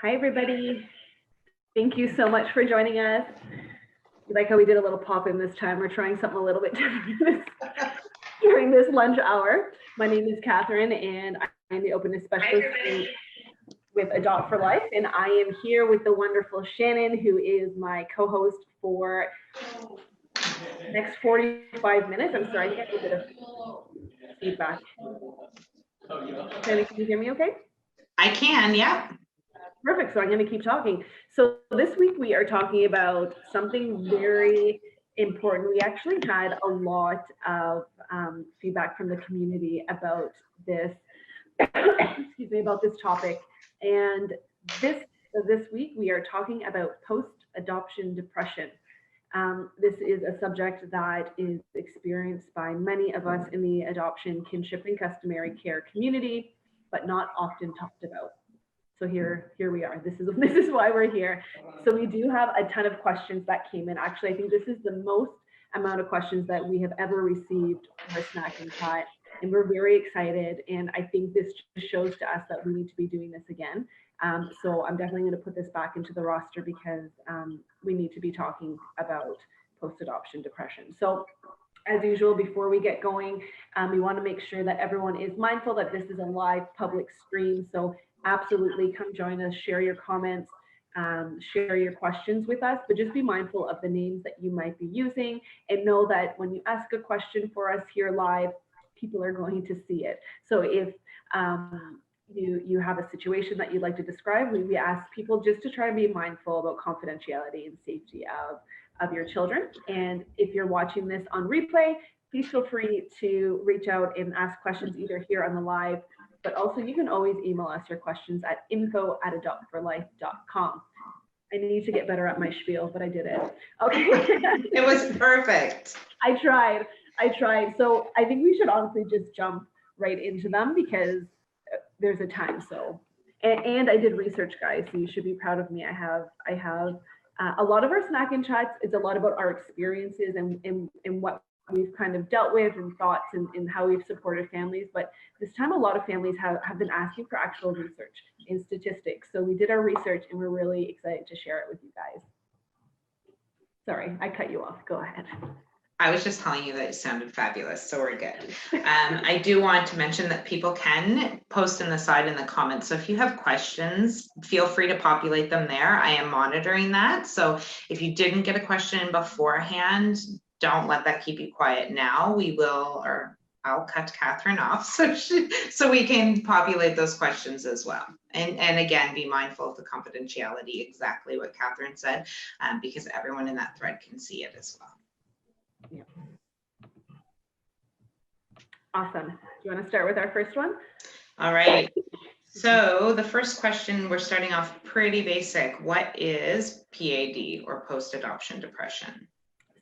Hi, everybody. Thank you so much for joining us. You like how we did a little pop-in this time? We're trying something a little bit different during this lunch hour. My name is Catherine, and I'm the openness specialist with Adopt for Life, and I am here with the wonderful Shannon, who is my co-host for the next 45 minutes. I'm sorry, I get a bit of feedback. Shannon, can you hear me okay? I can, yeah. Perfect. So I'm going to keep talking. So this week we are talking about something very important. We actually had a lot of feedback from the community about this, excuse me, about this topic. And this week we are talking about post-adoption depression. This is a subject that is experienced by many of us in the adoption, kinship, and customary care community, but not often talked about. So here we are. This is why we're here. So we do have a ton of questions that came in. Actually, I think this is the most amount of questions that we have ever received for Snack and Chat, and we're very excited. And I think this just shows to us that we need to be doing this again. So I'm definitely going to put this back into the roster because we need to be talking about post-adoption depression. So as usual, before we get going, we want to make sure that everyone is mindful that this is a live public stream. So absolutely come join us, share your comments, share your questions with us, but just be mindful of the names that you might be using and know that when you ask a question for us here live, people are going to see it. So if you have a situation that you'd like to describe, we ask people just to try to be mindful about confidentiality and safety of your children. And if you're watching this on replay, please feel free to reach out and ask questions either here on the live, but also you can always email us your questions at info@adoptforlife.com. I need to get better at my spiel, but I did it. Okay. It was perfect. I tried. So I think we should honestly just jump right into them because there's a time. So, and I did research, guys, so you should be proud of me. I have a lot of our Snack and Chats. It's a lot about our experiences and what we've kind of dealt with and thoughts and how we've supported families. But this time, a lot of families have been asking for actual research and statistics. So we did our research and we're really excited to share it with you guys. Sorry, I cut you off. Go ahead. I was just telling you that it sounded fabulous, so we're good. I do want to mention that people can post in the side in the comments. So if you have questions, feel free to populate them there. I am monitoring that. So if you didn't get a question beforehand, don't let that keep you quiet now. We will, or I'll cut Catherine off so we can populate those questions as well. And again, be mindful of the confidentiality, exactly what Catherine said, because everyone in that thread can see it as well. Yeah. Awesome. Do you want to start with our first one? All right. So the first question, we're starting off pretty basic. What is PAD, or post-adoption depression?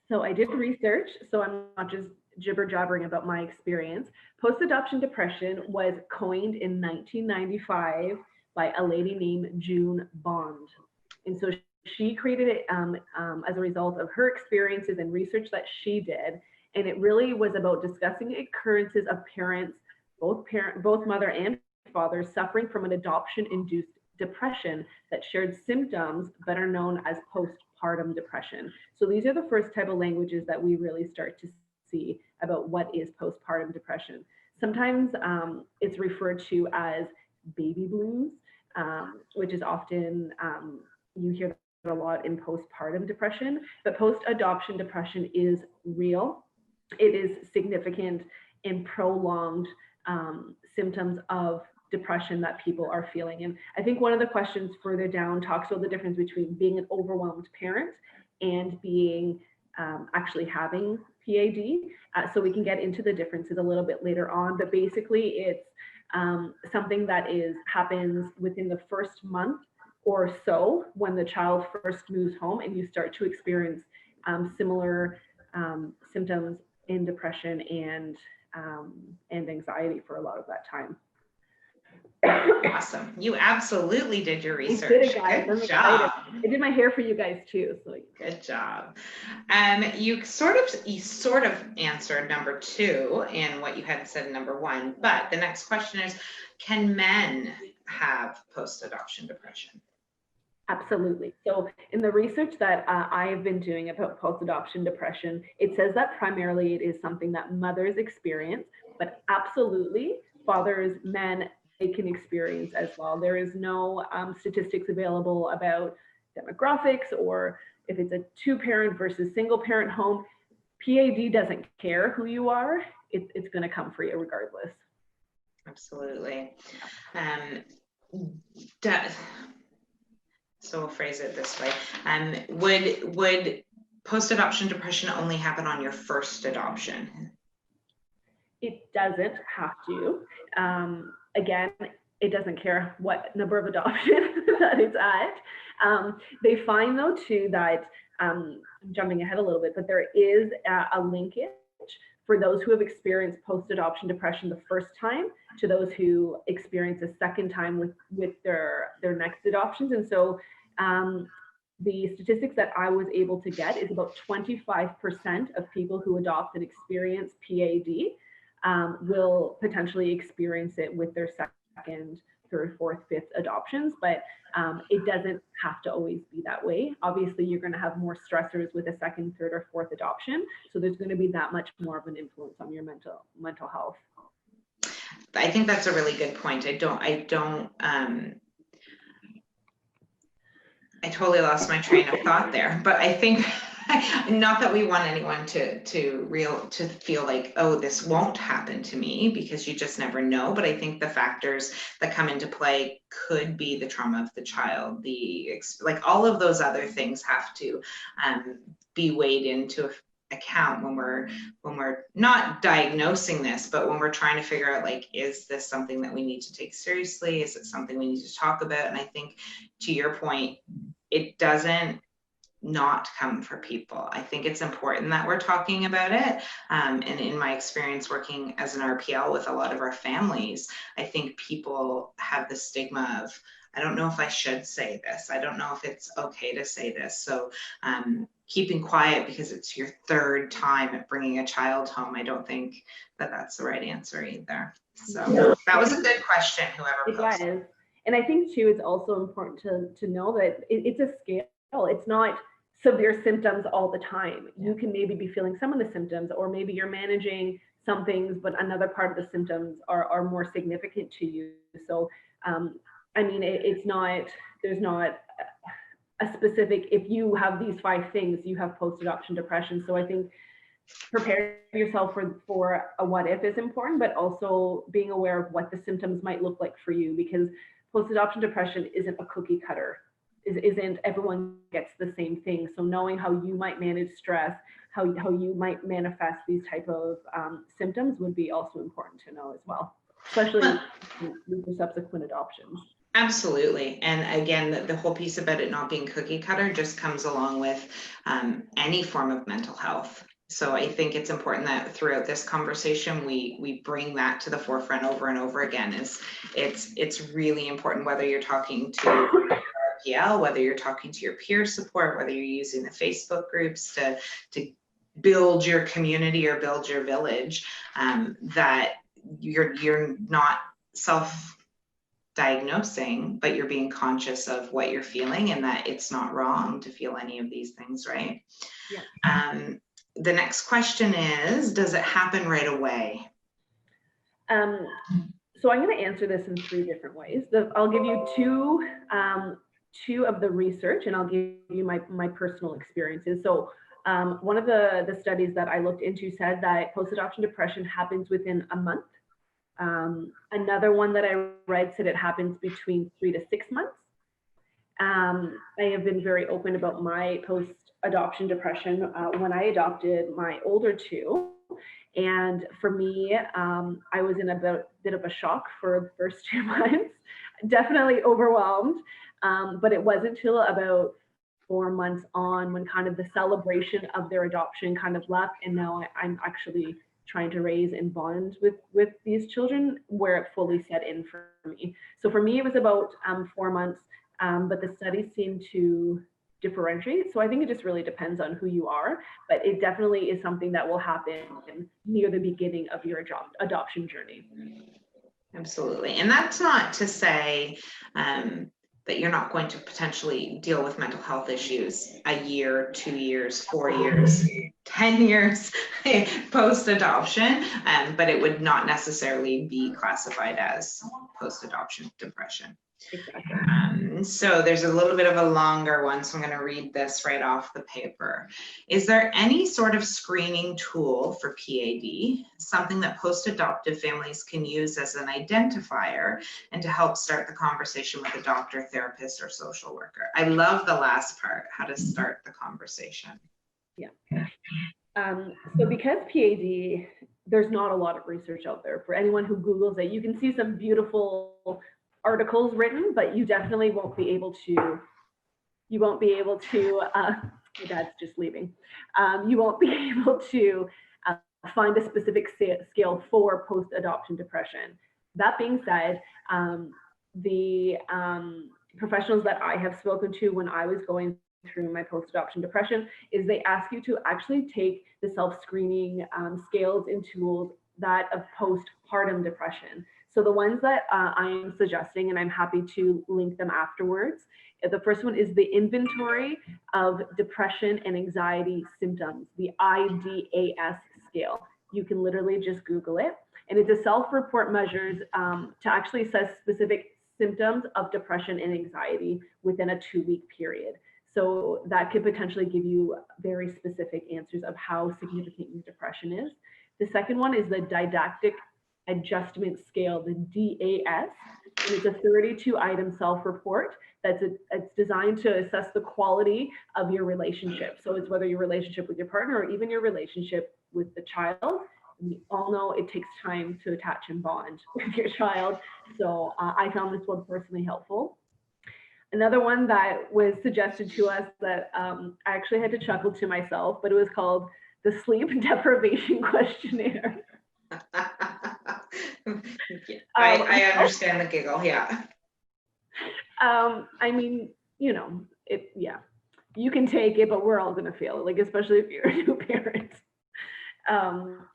So I did research, so I'm not just jibber-jabbering about my experience. Post-adoption depression was coined in 1995 by a lady named June Bond. And so she created it as a result of her experiences and research that she did. And it really was about discussing occurrences of parents, both mother and father, suffering from an adoption-induced depression that shared symptoms better known as postpartum depression. So these are the first type of languages that we really start to see about what is postpartum depression. Sometimes it's referred to as baby blues, which is often, you hear a lot in postpartum depression, but post-adoption depression is real. It is significant and prolonged symptoms of depression that people are feeling. And I think one of the questions further down talks about the difference between being an overwhelmed parent and being actually having PAD. So we can get into the differences a little bit later on, but basically it's something that happens within the first month or so when the child first moves home and you start to experience similar symptoms in depression and anxiety for a lot of that time. Awesome. You absolutely did your research. Did it, guys. Good job. I did my hair for you guys too. So good job. You sort of answered number 2 in what you had said in number 1, but the next question is, can men have post-adoption depression? Absolutely. So in the research that I have been doing about post-adoption depression, it says that primarily it is something that mothers experience, but absolutely fathers, men, they can experience as well. There is no statistics available about demographics or if it's a two-parent versus single-parent home. PAD doesn't care who you are. It's going to come for you regardless. Absolutely. So we'll phrase it this way. Would post-adoption depression only happen on your first adoption? It doesn't have to. Again, it doesn't care what number of adoptions that it's at. They find though too that, I'm jumping ahead a little bit, but there is a linkage for those who have experienced post-adoption depression the first time to those who experience a second time with their next adoptions. And so the statistics that I was able to get is about 25% of people who adopt and experience PAD will potentially experience it with their second, third, fourth, fifth adoptions, but it doesn't have to always be that way. Obviously, you're going to have more stressors with a second, third, or fourth adoption, so there's going to be that much more of an influence on your mental health. I think that's a really good point. I totally lost my train of thought there, but I think not that we want anyone to feel like, oh, this won't happen to me, because you just never know. But I think the factors that come into play could be the trauma of the child, like all of those other things have to be weighed into account when we're not diagnosing this, but when we're trying to figure out, like, is this something that we need to take seriously? Is it something we need to talk about? And I think, to your point, it doesn't not come for people. I think it's important that we're talking about it. And in my experience working as an RPL with a lot of our families, I think people have the stigma of, I don't know if I should say this. I don't know if it's okay to say this. So keeping quiet because it's your third time at bringing a child home, I don't think that that's the right answer either. So that was a good question, whoever posted. It is. And I think too, it's also important to know that it's a scale. It's not severe symptoms all the time. You can maybe be feeling some of the symptoms, or maybe you're managing some things, but another part of the symptoms are more significant to you. So, I mean, there's not a specific, if you have these 5 things, you have post-adoption depression. So I think prepare yourself for a what if is important, but also being aware of what the symptoms might look like for you, because post-adoption depression isn't a cookie cutter. Isn't everyone gets the same thing. So knowing how you might manage stress, how you might manifest these type of symptoms would be also important to know as well, especially with subsequent adoptions. Absolutely. And again, the whole piece about it not being cookie cutter just comes along with any form of mental health. So I think it's important that throughout this conversation, we bring that to the forefront over and over again. It's really important, whether you're talking to RPL, whether you're talking to your peer support, whether you're using the Facebook groups to build your community or build your village, that you're not self-diagnosing, but you're being conscious of what you're feeling, and that it's not wrong to feel any of these things, right? Yeah. The next question is, does it happen right away? So I'm going to answer this in 3 different ways. I'll give you two of the research, and I'll give you my personal experiences. So one of the studies that I looked into said that post-adoption depression happens within a month. Another one that I read said it happens between 3 to 6 months. I have been very open about my post-adoption depression when I adopted my older 2. And for me, I was in a bit of a shock for the first 2 months, definitely overwhelmed. But it wasn't until about 4 months on when kind of the celebration of their adoption kind of left. And now I'm actually trying to raise and bond with these children where it fully set in for me. So for me, it was about 4 months, but the studies seem to differentiate. So I think it just really depends on who you are, but it definitely is something that will happen near the beginning of your adoption journey. Absolutely. And that's not to say that you're not going to potentially deal with mental health issues a year, 2 years, 4 years, 10 years post-adoption, but it would not necessarily be classified as post-adoption depression. Exactly. So there's a little bit of a longer one, so I'm going to read this right off the paper. Is there any sort of screening tool for PAD, something that post-adoptive families can use as an identifier and to help start the conversation with a doctor, therapist, or social worker? I love the last part, how to start the conversation. Yeah. So because PAD, there's not a lot of research out there. For anyone who Googles it, you can see some beautiful articles written, but you definitely won't be able to, my dad's just leaving. You won't be able to find a specific scale for post-adoption depression. That being said, the professionals that I have spoken to when I was going through my post-adoption depression is they ask you to actually take the self-screening scales and tools that of postpartum depression. So the ones that I am suggesting, and I'm happy to link them afterwards. The first one is the Inventory of Depression and Anxiety Symptoms, the IDAS scale. You can literally just Google it. And it's a self-report measures to actually assess specific symptoms of depression and anxiety within a 2-week period. So that could potentially give you very specific answers of how significant your depression is. The second one is the Didactic Adjustment Scale, the DAS. And it's a 32-item self-report it's designed to assess the quality of your relationship. So it's whether your relationship with your partner or even your relationship with the child. We all know it takes time to attach and bond with your child. So I found this one personally helpful. Another one that was suggested to us that I actually had to chuckle to myself, but it was called the Sleep Deprivation Questionnaire. I understand the giggle, yeah. I mean, you know, you can take it, but we're all going to feel it, like, especially if you're a new parent.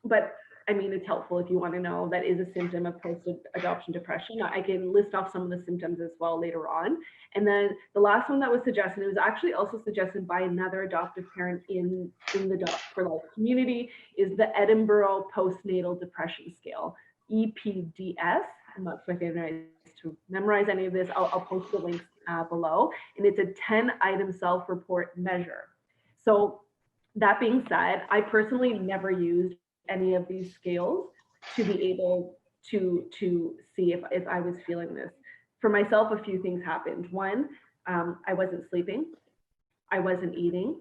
But I mean, it's helpful if you want to know that is a symptom of post-adoption depression. I can list off some of the symptoms as well later on. And then the last one that was suggested, it was actually also suggested by another adoptive parent in the Doc for Life community, is the Edinburgh Postnatal Depression Scale, EPDS. I'm not sure if I to memorize any of this. I'll post the links below. And it's a 10-item self-report measure. So that being said, I personally never used any of these scales to be able to see if I was feeling this. For myself, a few things happened. One, I wasn't sleeping. I wasn't eating.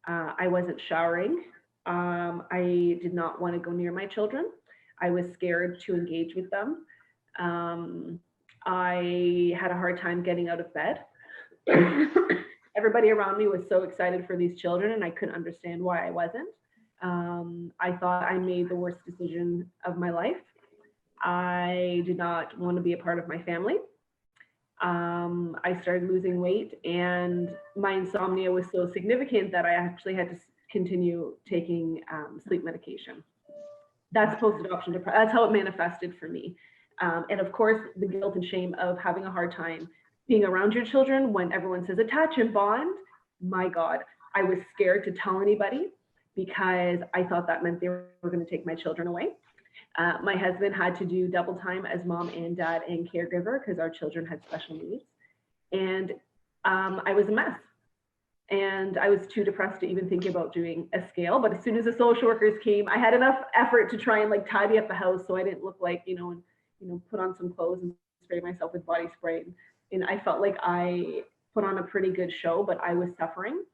I wasn't showering. I did not want to go near my children. I was scared to engage with them. I had a hard time getting out of bed. Everybody around me was so excited for these children, and I couldn't understand why I wasn't. I thought I made the worst decision of my life. I did not want to be a part of my family. I started losing weight, and my insomnia was so significant that I actually had to continue taking sleep medication. That's post-adoption depression. That's how it manifested for me. And of course, the guilt and shame of having a hard time being around your children when everyone says attach and bond. My God, I was scared to tell anybody because I thought that meant they were going to take my children away. My husband had to do double time as mom and dad and caregiver because our children had special needs. And I was a mess. And I was too depressed to even think about doing a scale. But as soon as the social workers came, I had enough effort to try and like tidy up the house so I didn't look like, put on some clothes and spray myself with body spray. And I felt like I put on a pretty good show, but I was suffering.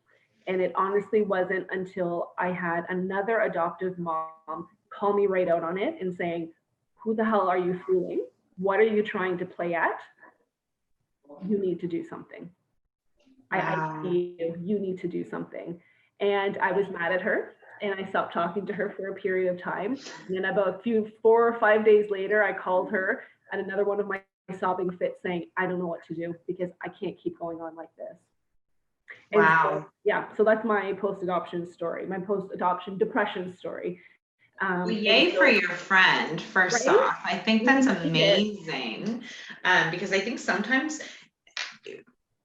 And it honestly wasn't until I had another adoptive mom call me right out on it and saying, who the hell are you fooling? What are you trying to play at? You need to do something. Wow. I see you need to do something. And I was mad at her and I stopped talking to her for a period of time. And then about 4 or 5 days later, I called her at another one of my sobbing fits saying, I don't know what to do because I can't keep going on like this. And wow. So that's my post-adoption story, my post-adoption depression story. Well, yay for your friend, first off. I think that's amazing because I think sometimes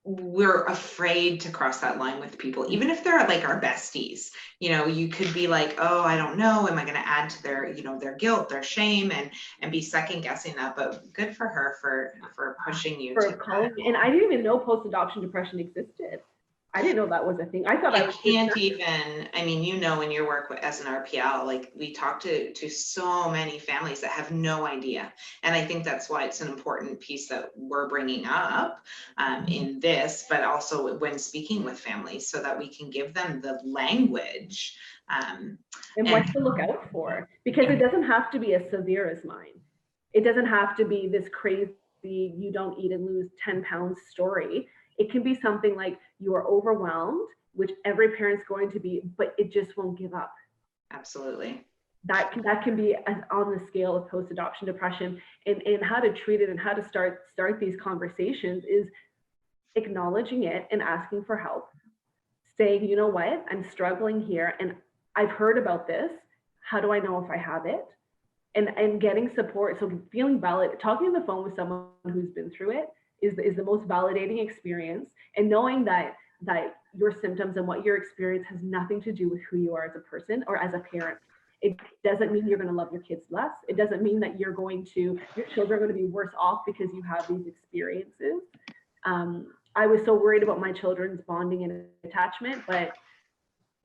we're afraid to cross that line with people, even if they're like our besties. You know, you could be like, oh, I don't know, am I going to add to their, you know, their guilt, their shame, and be second guessing that. But good for her for pushing you For to calling, and I didn't even know post-adoption depression existed. I didn't know that was a thing. I thought I was can't even, I mean, you know, in your work as an RPL, like we talk to so many families that have no idea. And I think that's why it's an important piece that we're bringing up in this, but also when speaking with families, so that we can give them the language. And what to look out for, because it doesn't have to be as severe as mine. It doesn't have to be this crazy, you don't eat and lose 10 pounds story. It can be something like you are overwhelmed, which every parent's going to be, but it just won't give up. Absolutely. That can be on the scale of post-adoption depression, and how to treat it and how to start these conversations is acknowledging it and asking for help. Saying, you know what, I'm struggling here and I've heard about this. How do I know if I have it? And getting support. So feeling valid, talking on the phone with someone who's been through it is the most validating experience. And knowing that your symptoms and what your experience has nothing to do with who you are as a person or as a parent. It doesn't mean you're going to love your kids less. It doesn't mean that your children are going to be worse off because you have these experiences. I was so worried about my children's bonding and attachment, but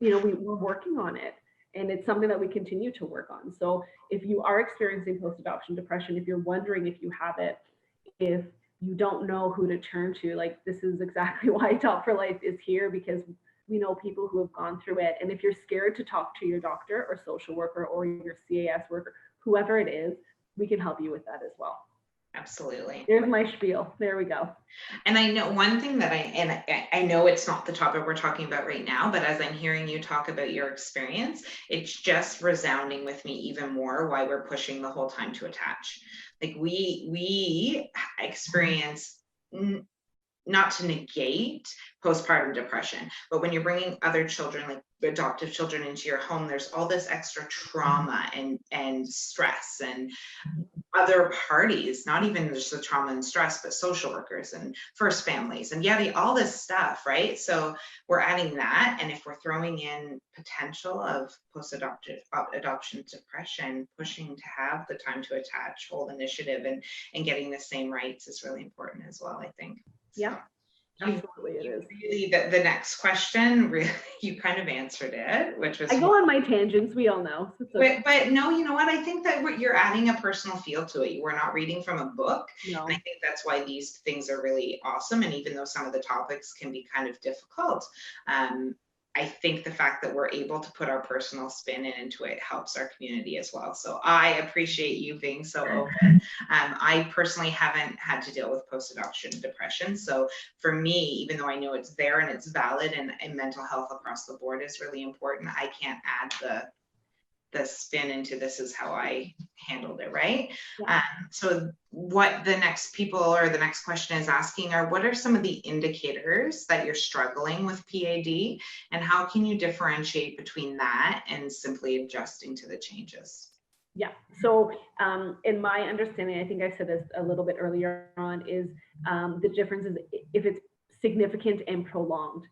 you know, we're working on it, and it's something that we continue to work on. So if you are experiencing post-adoption depression, if you're wondering if you have it, if you don't know who to turn to, like, this is exactly why Top for Life is here, because we know people who have gone through it. And if you're scared to talk to your doctor or social worker or your CAS worker, whoever it is, we can help you with that as well. Absolutely. There's my spiel. There we go. And I know one thing that I know it's not the topic we're talking about right now, but as I'm hearing you talk about your experience, it's just resounding with me even more why we're pushing the whole time to attach. Like we experience, not to negate postpartum depression, but when you're bringing other children, like adoptive children, into your home, there's all this extra trauma and stress and other parties, not even just the trauma and stress, but social workers and first families and all this stuff, right? So we're adding that. And if we're throwing in potential of adoption depression, pushing to have the time to attach, hold initiative, and getting the same rights is really important as well, I think. Yeah. Absolutely, it is. Really, the next question, really, you kind of answered it, which was. I go on my tangents, we all know. But no, you know what? I think that you're adding a personal feel to it. We're not reading from a book. No. And I think that's why these things are really awesome. And even though some of the topics can be kind of difficult, I think the fact that we're able to put our personal spin into it helps our community as well. So I appreciate you being so open. I personally haven't had to deal with post-adoption depression. So for me, even though I know it's there and it's valid, and mental health across the board is really important, I can't add the spin into this is how I handled it, right? Yeah. So what the next people or the next question is asking are, what are some of the indicators that you're struggling with PAD, and how can you differentiate between that and simply adjusting to the changes? Yeah, so in my understanding, I think I said this a little bit earlier on, is the difference is if it's significant and prolonged.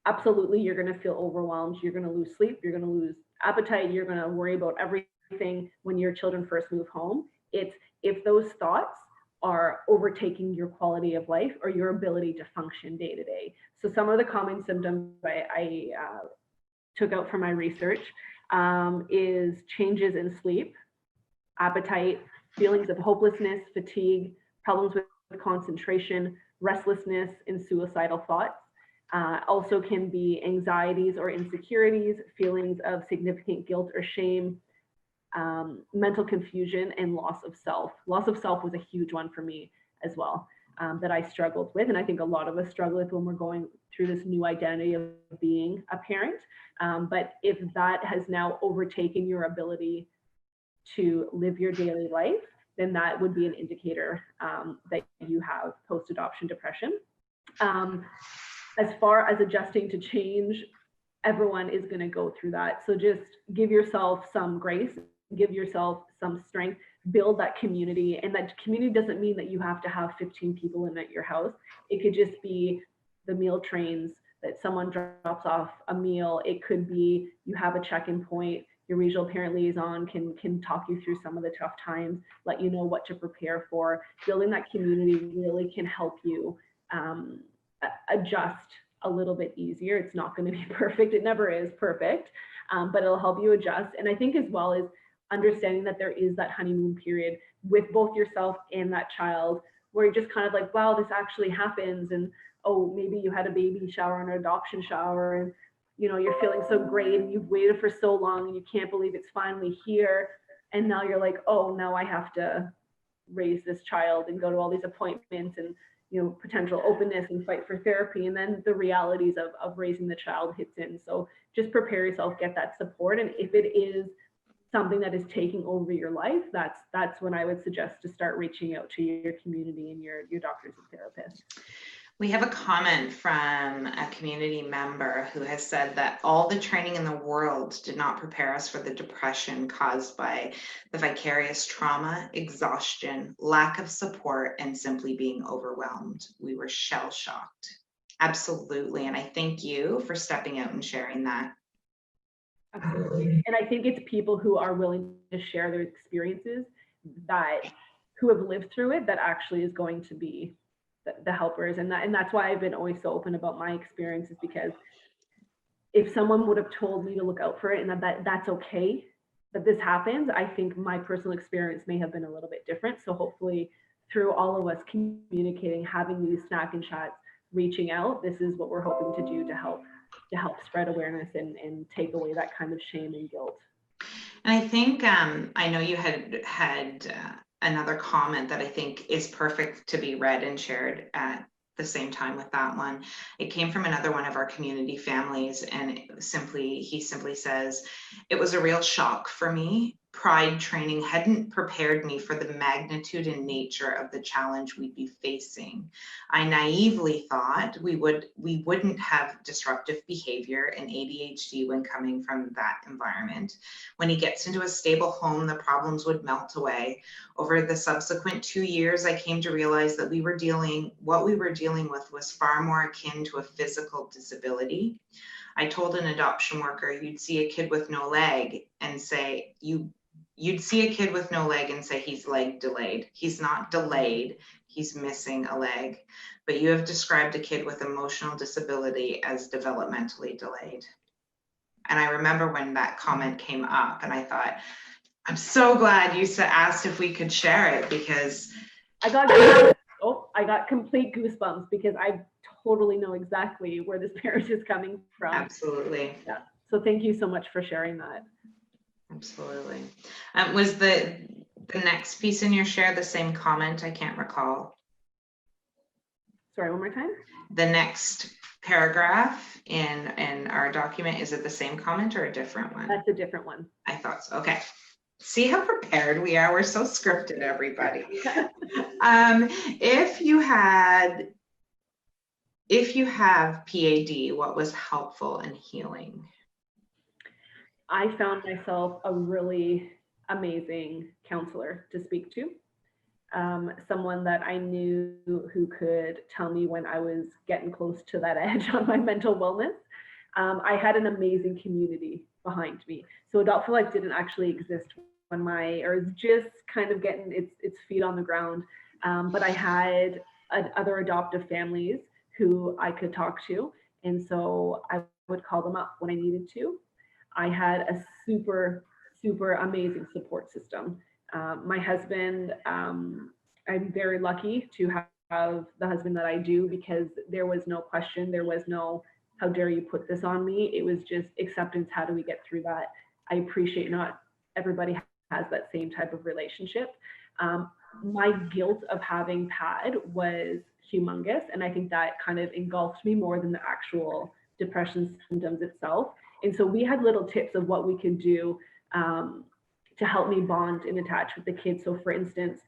Absolutely, you're going to feel overwhelmed, you're going to lose sleep, you're going to lose appetite, you're going to worry about everything when your children first move home. It's if those thoughts are overtaking your quality of life or your ability to function day to day. So some of the common symptoms I took out from my research is changes in sleep, appetite, feelings of hopelessness, fatigue, problems with concentration, restlessness, and suicidal thoughts. Also can be anxieties or insecurities, feelings of significant guilt or shame, mental confusion, and loss of self. Loss of self was a huge one for me as well, that I struggled with. And I think a lot of us struggle with when we're going through this new identity of being a parent. But if that has now overtaken your ability to live your daily life, then that would be an indicator that you have post-adoption depression. As far as adjusting to change, everyone is going to go through that. So just give yourself some grace, give yourself some strength. build that community. And that community doesn't mean that you have to have 15 people in at your house. It could just be the meal trains, that someone drops off a meal. It could be you have a check-in point. Your regional parent liaison can talk you through some of the tough times, let you know what to prepare for. Building that community really can help you adjust a little bit easier. It's not going to be perfect. It never is perfect, but it'll help you adjust. And I think as well as understanding that there is that honeymoon period with both yourself and that child, where you're just kind of like, wow, this actually happens. And oh, maybe you had a baby shower and an adoption shower, and you're feeling so great and you've waited for so long and you can't believe it's finally here. And now you're like, oh, now I have to raise this child and go to all these appointments and potential openness and fight for therapy. And then the realities of raising the child hits in. So just prepare yourself, get that support. And if it is something that is taking over your life, that's when I would suggest to start reaching out to your community and your doctors and therapists. We have a comment from a community member who has said that all the training in the world did not prepare us for the depression caused by the vicarious trauma, exhaustion, lack of support, and simply being overwhelmed. We were shell-shocked. Absolutely. And I thank you for stepping out and sharing that. Absolutely. And I think it's people who are willing to share their experiences, who have lived through it, that actually is going to be the helpers. And that's why I've been always so open about my experiences, because if someone would have told me to look out for it and that's okay, that this happens, I think my personal experience may have been a little bit different. So hopefully through all of us communicating, having these snack and chats, reaching out, this is what we're hoping to do to help spread awareness and take away that kind of shame and guilt. And I think I know you had another comment that I think is perfect to be read and shared at the same time with that one. It came from another one of our community families, and he simply says, "It was a real shock for me. Pride training hadn't prepared me for the magnitude and nature of the challenge we'd be facing. I naively thought we wouldn't have disruptive behavior and ADHD when coming from that environment. When he gets into a stable home, the problems would melt away. Over the subsequent 2 years, I came to realize that what we were dealing with was far more akin to a physical disability. I told an adoption worker, you'd see a kid with no leg and say, You'd see a kid with no leg and say he's leg delayed. He's not delayed, he's missing a leg. But you have described a kid with emotional disability as developmentally delayed." And I remember when that comment came up and I thought, I'm so glad you asked if we could share it, because I got complete goosebumps, because I totally know exactly where this parent is coming from. Absolutely. Yeah. So thank you so much for sharing that. Absolutely. Was the next piece in your share the same comment? I can't recall. Sorry, one more time. The next paragraph in our document, is it the same comment or a different one? That's a different one. I thought so. Okay. See how prepared we are? We're so scripted, everybody. If you have PAD, what was helpful in healing? I found myself a really amazing counselor to speak to, someone that I knew who could tell me when I was getting close to that edge on my mental wellness. I had an amazing community behind me. So Adult for Life didn't actually exist when it's just kind of getting its feet on the ground. But I had other adoptive families who I could talk to. And so I would call them up when I needed to. I had a super, super amazing support system. My husband, I'm very lucky to have the husband that I do, because there was no question. There was no, how dare you put this on me? It was just acceptance. How do we get through that? I appreciate not everybody has that same type of relationship. My guilt of having PAD was humongous. And I think that kind of engulfed me more than the actual depression symptoms itself. And so we had little tips of what we could do to help me bond and attach with the kids. So for instance,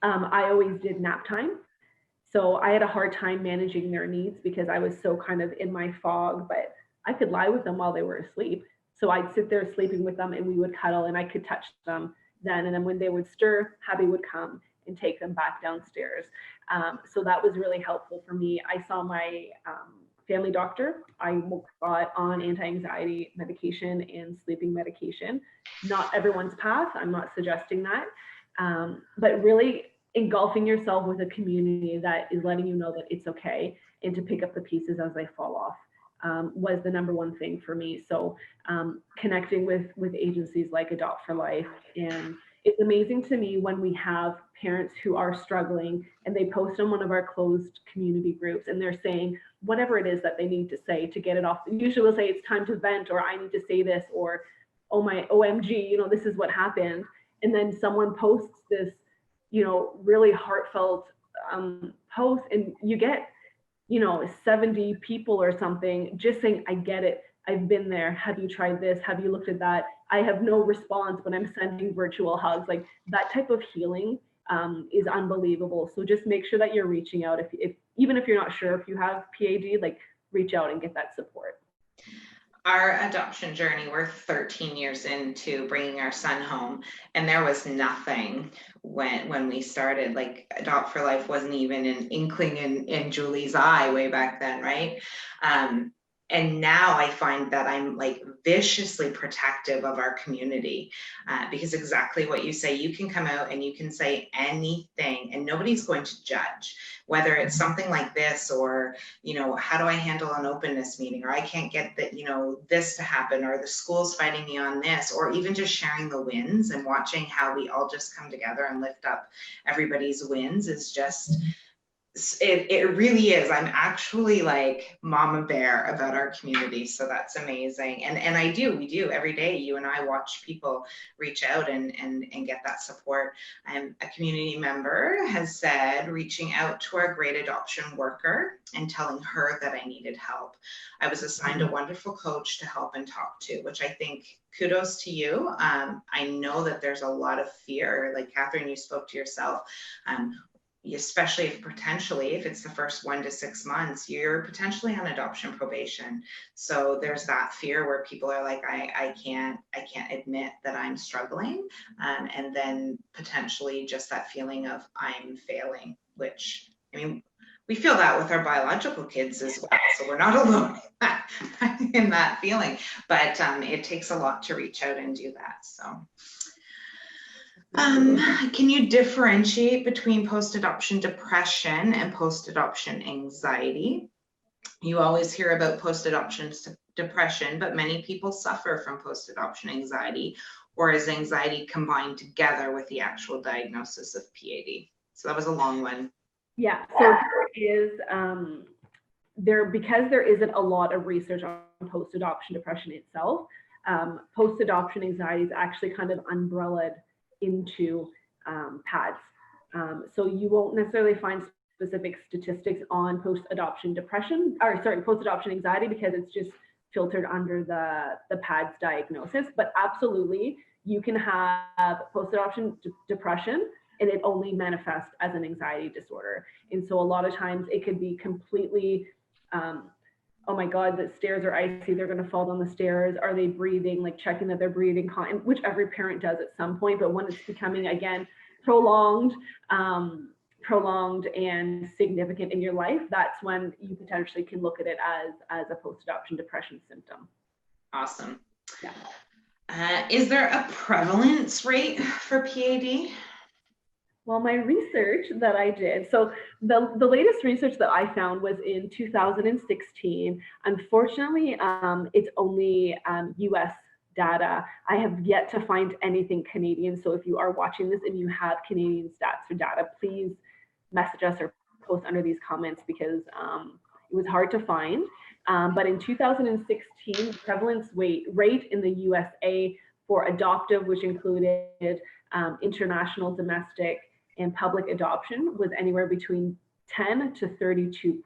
I always did nap time. So I had a hard time managing their needs because I was so kind of in my fog, but I could lie with them while they were asleep. So I'd sit there sleeping with them and we would cuddle and I could touch them then. And then when they would stir, hubby would come and take them back downstairs. So that was really helpful for me. I saw my family doctor. I got on anti-anxiety medication and sleeping medication. Not everyone's path. I'm not suggesting that. But really engulfing yourself with a community that is letting you know that it's okay and to pick up the pieces as they fall off was the number one thing for me. So connecting with agencies like Adopt for Life. And it's amazing to me when we have parents who are struggling and they post on one of our closed community groups and they're saying whatever it is that they need to say to get it off. Usually we'll say it's time to vent, or I need to say this, or oh my OMG, this is what happened. And then someone posts this, really heartfelt post, and you get 70 people or something just saying, I get it. I've been there. Have you tried this? Have you looked at that? I have no response, but I'm sending virtual hugs. Like that type of healing is unbelievable. So just make sure that you're reaching out. If even if you're not sure if you have PAD, like reach out and get that support. Our adoption journey, we're 13 years into bringing our son home, and there was nothing when we started. Like Adopt for Life wasn't even an inkling in Julie's eye way back then, right? And now I find that I'm like viciously protective of our community because exactly what you say, you can come out and you can say anything and nobody's going to judge, whether it's something like this or, how do I handle an openness meeting, or I can't get that, this to happen, or the school's fighting me on this, or even just sharing the wins and watching how we all just come together and lift up everybody's wins is just, it really is. I'm actually like mama bear about our community. So that's amazing. And we do every day. You and I watch people reach out and get that support. A community member has said, reaching out to our great adoption worker and telling her that I needed help. I was assigned a wonderful coach to help and talk to, which I think kudos to you. I know that there's a lot of fear, like Catherine, you spoke to yourself. Especially if it's the first 1 to 6 months, you're potentially on adoption probation. So there's that fear where people are like, I can't admit that I'm struggling. And then potentially just that feeling of I'm failing, which, we feel that with our biological kids as well. So we're not alone in that feeling, but it takes a lot to reach out and do that. So. Can you differentiate between post-adoption depression and post-adoption anxiety? You always hear about post-adoption depression, but many people suffer from post-adoption anxiety, or is anxiety combined together with the actual diagnosis of PAD? So that was a long one. Yeah, so there is, because there isn't a lot of research on post-adoption depression itself, post-adoption anxiety is actually kind of umbrellaed into PADS. So you won't necessarily find specific statistics on post-adoption post-adoption anxiety, because it's just filtered under the PADS diagnosis. But absolutely, you can have post-adoption depression and it only manifests as an anxiety disorder. And so a lot of times it could be completely, oh my God, the stairs are icy, they're going to fall down the stairs. Are they breathing? Like checking that they're breathing, which every parent does at some point. But when it's becoming, again, prolonged and significant in your life, that's when you potentially can look at it as a post-adoption depression symptom. Awesome. Yeah. Is there a prevalence rate for PAD? Well, my research that I did, so the latest research that I found was in 2016. Unfortunately, it's only US data. I have yet to find anything Canadian. So if you are watching this and you have Canadian stats or data, please message us or post under these comments, because it was hard to find. But in 2016, prevalence rate in the USA for adoptive, which included international, domestic, and public adoption, was anywhere between 10 to 32%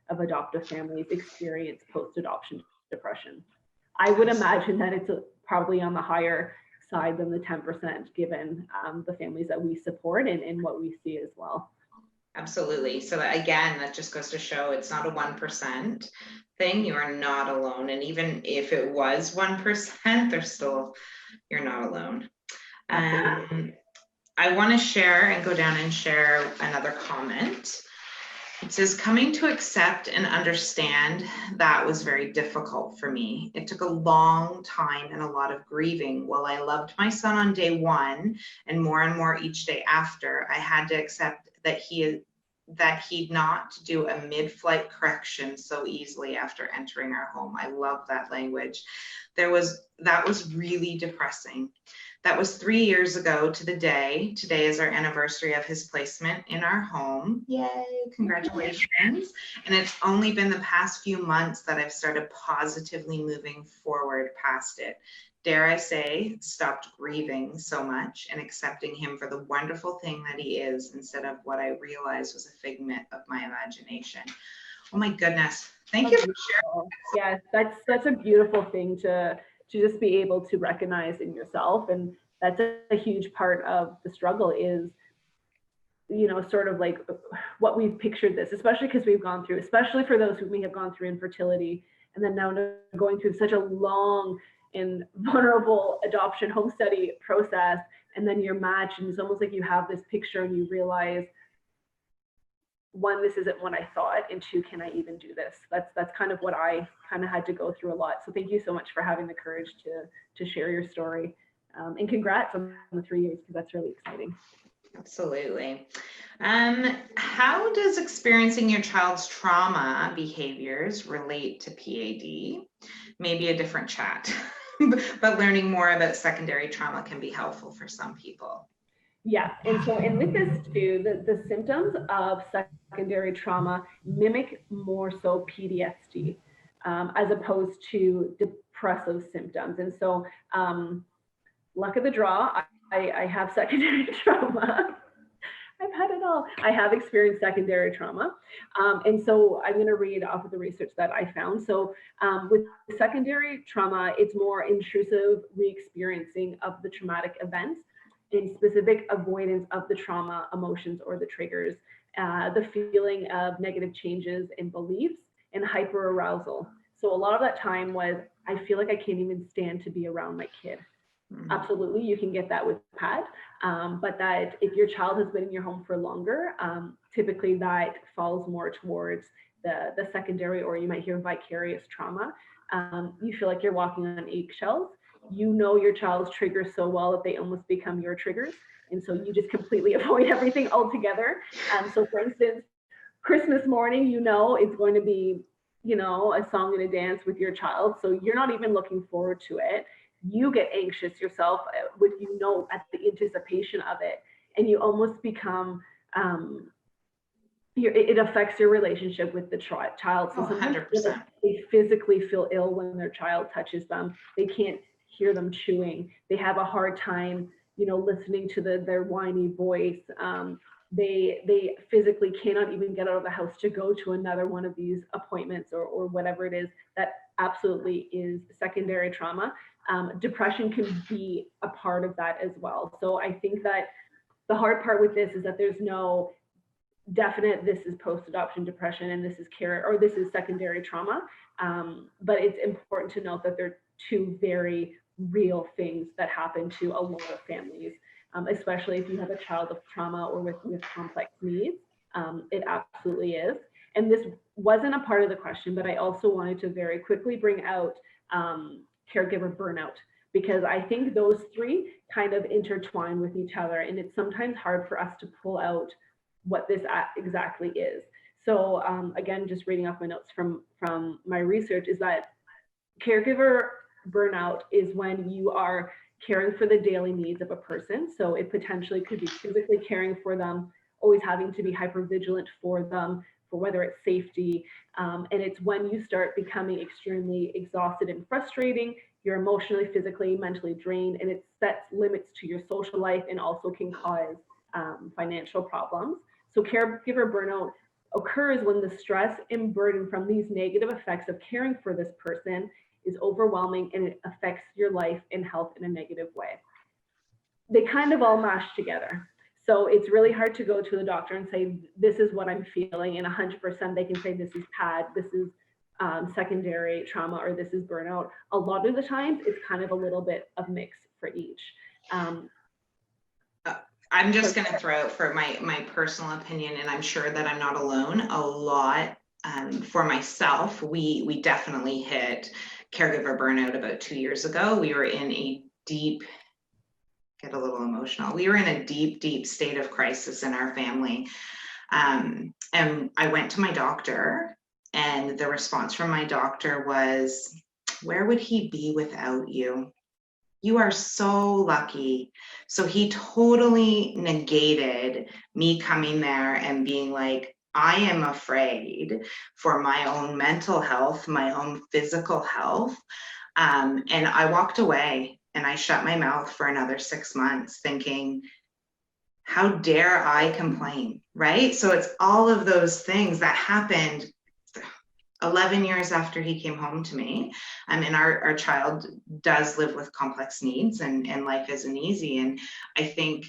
of adoptive families experience post-adoption depression. I would imagine that it's probably on the higher side than the 10%, given the families that we support and what we see as well. Absolutely. So again, that just goes to show it's not a 1% thing. You are not alone. And even if it was 1%, you're not alone. I want to share and go down and share another comment. It says, coming to accept and understand that was very difficult for me. It took a long time and a lot of grieving. While I loved my son on day one and more each day after, I had to accept that he'd not do a mid-flight correction so easily after entering our home. I love that language. That was really depressing. That was 3 years ago to the day. Today is our anniversary of his placement in our home. Yay, congratulations. And it's only been the past few months that I've started positively moving forward past it. Dare I say, stopped grieving so much and accepting him for the wonderful thing that he is instead of what I realized was a figment of my imagination. Oh my goodness. Thank you for sharing. Yes, that's a beautiful thing to just be able to recognize in yourself. And that's a huge part of the struggle is, you know, sort of like what we've pictured this, especially because we've gone through, especially for those who may have gone through infertility and then now going through such a long and vulnerable adoption home study process, and then you're matched, and it's almost like you have this picture and you realize, one, this isn't what I thought, and two, can I even do this? That's kind of what I kind of had to go through a lot. So thank you so much for having the courage to share your story, and congrats on the 3 years, because that's really exciting. Absolutely. How does experiencing your child's trauma behaviors relate to PAD? Maybe a different chat, but learning more about secondary trauma can be helpful for some people. Yeah, and so, and with this too, the symptoms of secondary trauma mimic more so PTSD, as opposed to depressive symptoms. And so, luck of the draw, I have secondary trauma. I've had it all. I have experienced secondary trauma. And so I'm going to read off of the research that I found. So with secondary trauma, it's more intrusive re-experiencing of the traumatic events, in specific avoidance of the trauma emotions or the triggers, the feeling of negative changes in beliefs, and hyperarousal. So a lot of that time was, I feel like I can't even stand to be around my kid. Absolutely, you can get that with PAD, but that if your child has been in your home for longer, typically that falls more towards the secondary, or you might hear vicarious trauma. You feel like you're walking on eggshells. You know your child's triggers so well that they almost become your triggers. And so you just completely avoid everything altogether. So for instance, Christmas morning, you know, it's going to be, you know, a song and a dance with your child. So you're not even looking forward to it. You get anxious yourself with, you know, at the anticipation of it. And you almost become, it affects your relationship with the child. So sometimes 100%. they physically feel ill when their child touches them. They can't hear them chewing. They have a hard time, you know, listening to their whiny voice. They physically cannot even get out of the house to go to another one of these appointments or whatever it is. That absolutely is secondary trauma. Depression can be a part of that as well. So I think that the hard part with this is that there's no definite, this is post-adoption depression and this is this is secondary trauma. But it's important to note that they're two very real things that happen to a lot of families, especially if you have a child of trauma or with complex needs. It absolutely is. And this wasn't a part of the question, but I also wanted to very quickly bring out caregiver burnout, because I think those three kind of intertwine with each other, and it's sometimes hard for us to pull out what this exactly is. So again, just reading off my notes from my research, is that caregiver burnout is when you are caring for the daily needs of a person. So it potentially could be physically caring for them, always having to be hypervigilant for them, for whether it's safety. And it's when you start becoming extremely exhausted and frustrating, you're emotionally, physically, mentally drained, and it sets limits to your social life and also can cause financial problems. So caregiver burnout occurs when the stress and burden from these negative effects of caring for this person is overwhelming and it affects your life and health in a negative way. They kind of all mash together. So it's really hard to go to the doctor and say, this is what I'm feeling, and 100% they can say this is PAD, this is secondary trauma, or this is burnout. A lot of the times it's kind of a little bit of mix for each. I'm just going to throw out for my personal opinion, and I'm sure that I'm not alone, a lot for myself. We definitely hit caregiver burnout about 2 years ago. We were in a deep, get a little emotional. We were in a deep state of crisis in our family. And I went to my doctor, and the response from my doctor was, "Where would he be without you? You are so lucky." So he totally negated me coming there and being like, I am afraid for my own mental health, my own physical health. And I walked away and I shut my mouth for another 6 months thinking, how dare I complain, right? So it's all of those things that happened 11 years after he came home to me. And our child does live with complex needs, and life isn't easy. And I think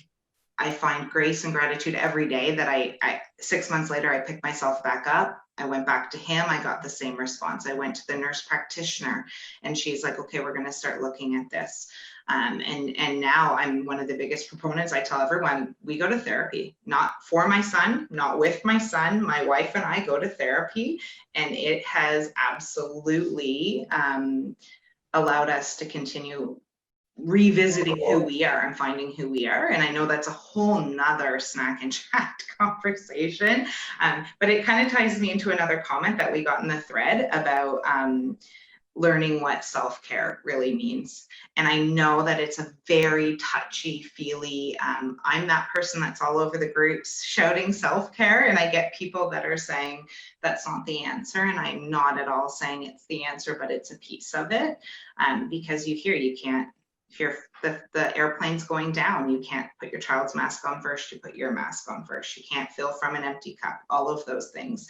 I find grace and gratitude every day that I 6 months later, I picked myself back up. I went back to him. I got the same response. I went to the nurse practitioner, and she's like, okay, we're going to start looking at this. And now I'm one of the biggest proponents. I tell everyone, we go to therapy, not for my son, not with my son. My wife and I go to therapy, and it has absolutely allowed us to continue revisiting who we are and finding who we are. And I know that's a whole nother snack and chat conversation, but it kind of ties me into another comment that we got in the thread about learning what self-care really means. And I know that it's a very touchy-feely, I'm that person that's all over the groups shouting self-care, and I get people that are saying that's not the answer, and I'm not at all saying it's the answer, but it's a piece of it, because you can't, if the airplane's going down, you can't put your child's mask on first, you put your mask on first. You can't fill from an empty cup, all of those things.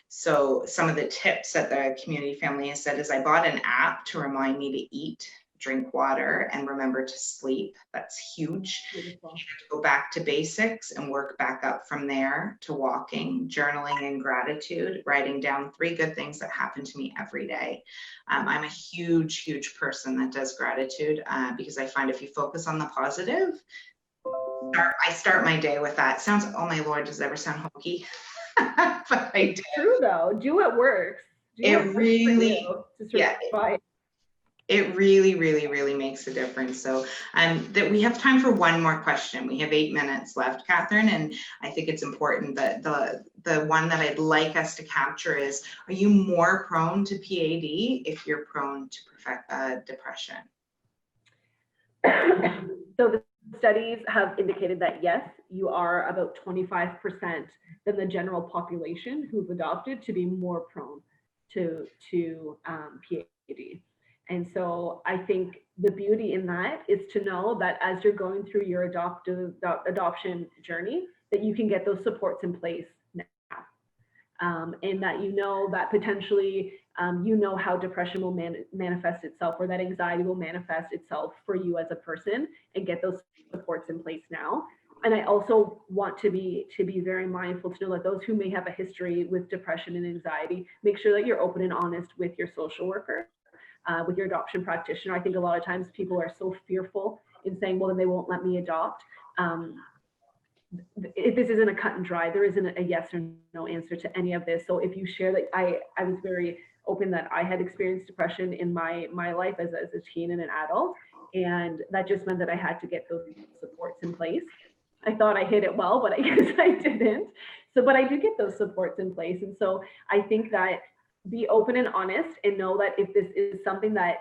So some of the tips that the community family has said is I bought an app to remind me to eat, drink water, and remember to sleep. That's huge. Beautiful. You have to go back to basics and work back up from there to walking, journaling, and gratitude, writing down 3 good things that happen to me every day. I'm a huge person that does gratitude because I find if you focus on the positive, I start my day with that. Sounds, oh my Lord, does it ever sound hokey? But I do. True though, do what works. It really, yeah. It really makes a difference. So that we have time for one more question. We have 8 minutes left, Catherine, and I think it's important that the one that I'd like us to capture is, are you more prone to PAD if you're prone to depression? So the studies have indicated that yes, you are about 25% than the general population who've adopted to be more prone to PAD. And so I think the beauty in that is to know that as you're going through your adoption journey, that you can get those supports in place now. And that you know that potentially you know how depression will manifest itself, or that anxiety will manifest itself for you as a person, and get those supports in place now. And I also want to be very mindful to know that those who may have a history with depression and anxiety, make sure that you're open and honest with your social worker, with your adoption practitioner. I think a lot of times people are so fearful in saying, well, then they won't let me adopt. This isn't a cut and dry. There isn't a yes or no answer to any of this. So if you share that, I was very open that I had experienced depression in my life as a teen and an adult. And that just meant that I had to get those supports in place. I thought I hid it well, but I guess I didn't. So, but I do get those supports in place. And so I think that be open and honest, and know that if this is something that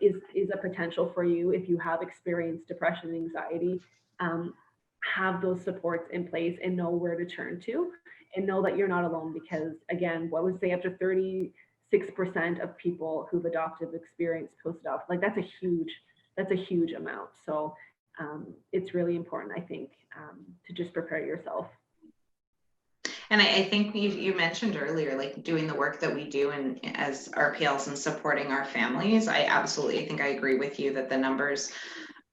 is a potential for you, if you have experienced depression and anxiety, have those supports in place and know where to turn to, and know that you're not alone. Because again, what would say up to 36% of people who've adopted experienced post-adopt, like that's a huge amount. So it's really important, I think, to just prepare yourself. And I think you mentioned earlier, like doing the work that we do and as RPLs and supporting our families. I think I agree with you that the numbers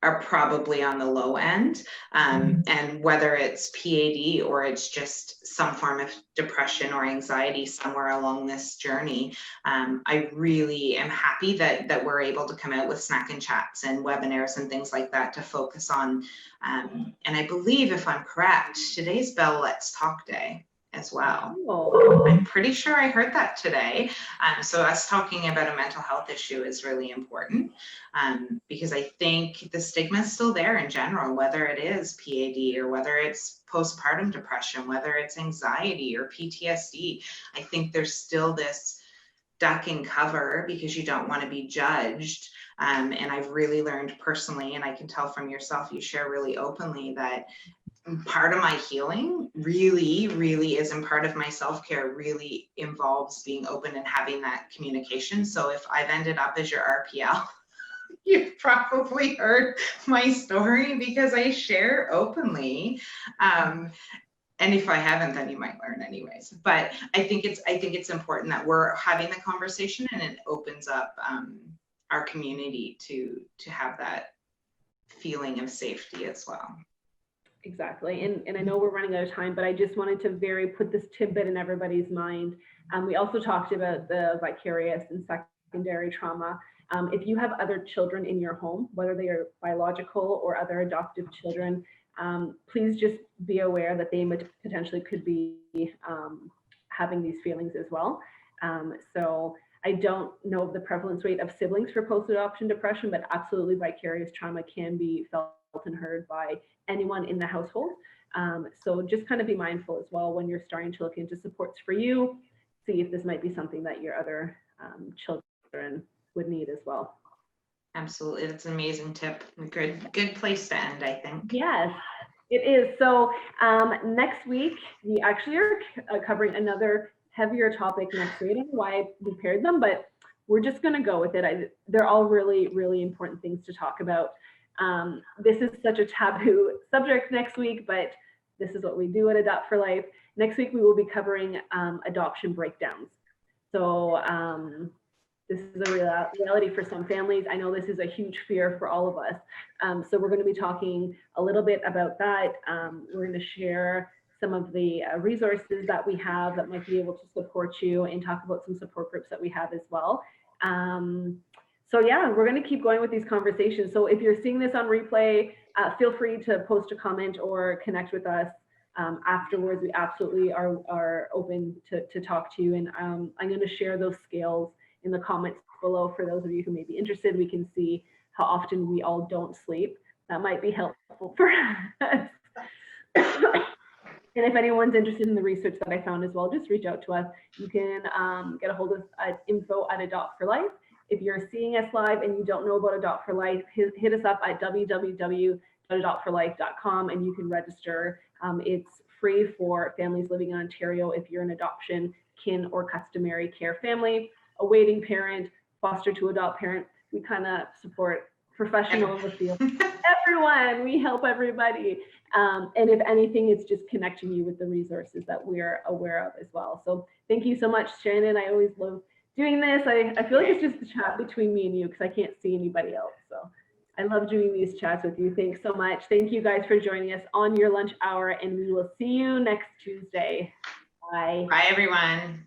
are probably on the low end. And whether it's PAD or it's just some form of depression or anxiety somewhere along this journey, I really am happy that we're able to come out with snack and chats and webinars and things like that to focus on. And I believe, if I'm correct, today's Bell Let's Talk Day as well. Oh. I'm pretty sure I heard that today. So us talking about a mental health issue is really important, because I think the stigma is still there in general, whether it is PAD or whether it's postpartum depression, whether it's anxiety or PTSD. I think there's still this duck and cover because you don't want to be judged. And I've really learned personally, and I can tell from yourself, you share really openly, that part of my healing really is, and part of my self-care really involves being open and having that communication. So if I've ended up as your RPL, you've probably heard my story because I share openly. And if I haven't, then you might learn anyways. But I think it's important that we're having the conversation, and it opens up our community to have that feeling of safety as well. Exactly. And I know we're running out of time, but I just wanted to put this tidbit in everybody's mind. We also talked about the vicarious and secondary trauma. If you have other children in your home, whether they are biological or other adoptive children, please just be aware that they potentially could be having these feelings as well. So I don't know the prevalence rate of siblings for post-adoption depression, but absolutely vicarious trauma can be felt and heard by anyone in the household. So just kind of be mindful as well when you're starting to look into supports for you, see if this might be something that your other children would need as well. Absolutely, that's an amazing tip. Good place to end, I think. Yes, it is. So next week, we actually are covering another heavier topic next week. I don't know why I prepared them, but we're just going to go with it. They're all really important things to talk about. This is such a taboo subject next week, but this is what we do at Adopt for Life. Next week, we will be covering adoption breakdowns. So this is a reality for some families. I know this is a huge fear for all of us. So we're going to be talking a little bit about that. We're going to share some of the resources that we have that might be able to support you, and talk about some support groups that we have as well. So yeah, we're going to keep going with these conversations. So if you're seeing this on replay, feel free to post a comment or connect with us afterwards. We absolutely are open to talk to you. And I'm going to share those scales in the comments below for those of you who may be interested. We can see how often we all don't sleep. That might be helpful for us. And if anyone's interested in the research that I found as well, just reach out to us. You can get a hold of info@Adopt for Life. If you're seeing us live and you don't know about Adopt for Life, hit us up at www.adoptforlife.com and you can register. It's free for families living in Ontario if you're an adoption, kin, or customary care family, a waiting parent, foster to adopt parent. We kind of support professionals in the field. Everyone, we help everybody. And if anything, it's just connecting you with the resources that we're aware of as well. So thank you so much, Shannon. I always love doing this. I feel like it's just a chat between me and you because I can't see anybody else. So I love doing these chats with you. Thanks so much. Thank you guys for joining us on your lunch hour, and we will see you next Tuesday. Bye. Bye, everyone.